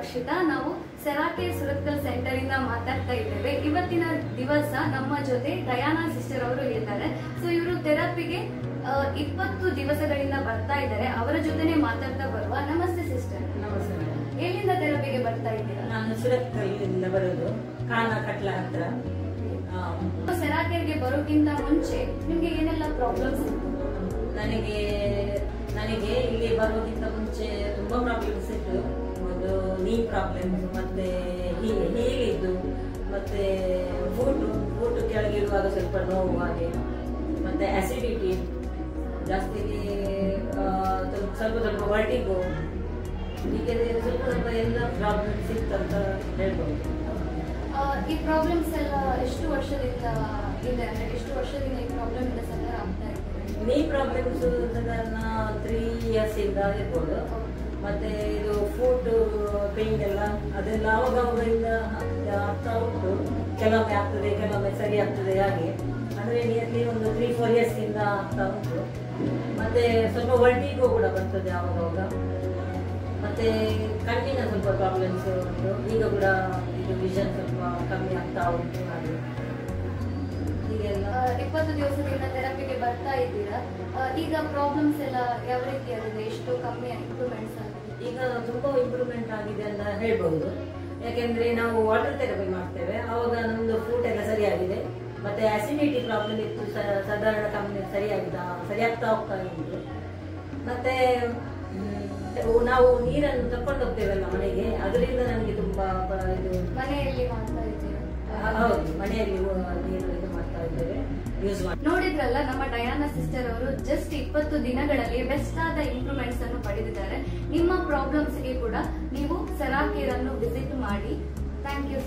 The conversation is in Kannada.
ರಕ್ಷಿತಾ. ನಾವು ಸೆರಾಕೇರ್ ಸುರತ್ಕಲ್ ಸೆಂಟರ್ ಇಂದ ಮಾತಾಡ್ತಾ ಇದ್ದೇವೆ. ಇವತ್ತಿನ ದಿವಸ ನಮ್ಮ ಜೊತೆ ಡಯಾನಾ ಸಿಸ್ಟರ್ ಅವರು ಇದ್ದಾರೆ. ಸೊ ಇವರು ಥೆರಪಿಗೆ 20 ದಿವಸಗಳಿಂದ ಬರ್ತಾ ಇದ್ದಾರೆ. ಅವರ ಜೊತೆನೆ ಮಾತಾಡ್ತಾ ಬರುವ. ನಮಸ್ತೆ ಸಿಸ್ಟರ್. ನಮಸ್ತೆ. ಎಲ್ಲಿಂದ ಥೆರಪಿಗೆ ಬರ್ತಾ ಇದ್ದೀರಾ? ನಾನು ಸುರತ್ಕಲ್ಲಿಂದ ಬರೋದು, ಕಾನ ಕಟ್ಲ ಹತ್ರ. ಸೆರಾಕೇರ್ಗೆ ಬರೋಕ್ಕಿಂತ ಮುಂಚೆ ನಿಮ್ಗೆ ಏನೆಲ್ಲ ಪ್ರಾಬ್ಲಮ್ಸ್ ಇತ್ತು? ನನಗೆ ಇಲ್ಲಿ ಬರೋಕ್ಕಿಂತ ಮುಂಚೆ ತುಂಬಾ ಪ್ರಾಬ್ಲಮ್ಸ್ ಇತ್ತು. ಒಂದು ನೀ ಪ್ರಾಬ್ಲಮ್ಸ್, ಮತ್ತೆ ಹೀಲಿದ್ದು, ಮತ್ತೆ ಫೂಟ್ ಕೆಳಗಿರುವಾಗ ಸ್ವಲ್ಪ ನೋವು ಹಾಗೆ, ಮತ್ತೆ ಅಸಿಡಿಟಿ ಜಾಸ್ತಿ, ಸ್ವಲ್ಪ ವರ್ಟಿಗೋ, ಹೀಗೆ ಸ್ವಲ್ಪ ಎಲ್ಲ ಪ್ರಾಬ್ಲಮ್ಸ್ ಇತ್ತಂತ ಹೇಳ್ಬೋದು. ಈ ಪ್ರಾಬ್ಲಮ್ಸ್ ಎಲ್ಲ ಎಷ್ಟು ವರ್ಷದಿಂದ ಇದೆ? ಅಂದ್ರೆ ಎಷ್ಟು ವರ್ಷದಿಂದ ಈ ಪ್ರಾಬ್ಲಮ್ ಇಂದ ಸಫರ್ ಆಗ್ತಾ ಇದೆ? ನೀ ಪ್ರಾಬ್ಲಮ್ಸ್ ಸಾಧಾರಣ 3 years ಇಂದ ಇರ್ಬೋದು. ಮತ್ತೆ ಇದು ಫುಡ್ ಪೇನ್ ಎಲ್ಲ ಅದೆಲ್ಲ ಅವಾಗವಾಗಿಂದ ಆಗ್ತಾ ಉಂಟು. ಕೆಲವೊಮ್ಮೆ ಆಗ್ತದೆ, ಕೆಲವೊಮ್ಮೆ ಸರಿ ಆಗ್ತದೆ, ಹಾಗೆ ಅಂದ್ರೆ ನಿಯರ್ಲಿ ಒಂದು 3-4 years ಇಂದ ಆಗ್ತಾ ಉಂಟು. ಮತ್ತೆ ಸ್ವಲ್ಪ ವರ್ಟಿಗೋ ಕೂಡ ಬರ್ತದೆ ಆವಾಗ. ಮತ್ತೆ ಕಣ್ಣಿನ ಸ್ವಲ್ಪ ಪ್ರಾಬ್ಲಮ್ಸ್ ಉಂಟು. ಈಗ ಕೂಡ ಇದು ವಿಷನ್ ಸ್ವಲ್ಪ ಕಮ್ಮಿ ಆಗ್ತಾ ಉಂಟು. ಹಾಗೆ ಹೀಗೆಲ್ಲ 20 ದಿವಸದಿಂದ ಥೆರಪಿಗೆ ಬರ್ತಾ ಇದ್ದೀರಾ. ಈಗ ಪ್ರಾಬ್ಲಮ್ಸ್ ಎಲ್ಲ ಯಾವ ರೀತಿ ಆಗಿದೆ? ಎಷ್ಟು ಕಮ್ಮಿ ಇಂಪ್ರೂವ್ಮೆಂಟ್ಸ್ ಆಗಿದೆ? ಈಗ ತುಂಬಾ ಇಂಪ್ರೂವ್ಮೆಂಟ್ ಆಗಿದೆ ಅಂತ ಹೇಳ್ಬಹುದು. ಯಾಕೆಂದ್ರೆ ನಾವು ವಾಟರ್ ಥೆರಪಿ ಮಾಡ್ತೇವೆ, ಆವಾಗ ನಮ್ದು ಫುಡ್ ಎಲ್ಲ ಸರಿಯಾಗಿದೆ. ಮತ್ತೆ ಅಸಿಡಿಟಿ ಪ್ರಾಬ್ಲಮ್ ಇತ್ತು, ಸಾಧಾರಣ ಕಮ್ಮಿ ಸರಿಯಾಗ್ತಾ ಹೋಗ್ತಾ ಉಂಟು. ಮತ್ತೆ ನಾವು ನೀರನ್ನು ತಕೊಂಡು ಹೋಗ್ತೇವಲ್ಲ ಮನೆಗೆ, ಅದರಿಂದ ನನಗೆ ತುಂಬಾ ಇದು. ಮನೆಯಲ್ಲಿ ಮಾಡ್ತಾ ಇದ್ದೀರಾ? ಹೌದು, ಮನೆಯಲ್ಲಿ ನೀರು ಇದು ಮಾಡ್ತಾ ಇದ್ದೇವೆ, ಯೂಸ್ ಮಾಡಿ. ನೋಡಿದ್ರಲ್ಲ, ನಮ್ಮ ಡಯಾನಾ ಸಿಸ್ಟರ್ ಅವರು ಜಸ್ಟ್ 20 ದಿನಗಳಲ್ಲಿ ಬೆಸ್ಟ್ ಆದ ಇಂಪ್ರೂವ್ಮೆಂಟ್ಸ್ ಅನ್ನು ಪಡೆದಿದ್ದಾರೆ. ನಿಮ್ಮ ಪ್ರಾಬ್ಲಮ್ಸ್ ಗೆ ಕೂಡ ನೀವು ಸೆರಾಕೇರ್ ಅನ್ನು ವಿಸಿಟ್ ಮಾಡಿ. Thank you.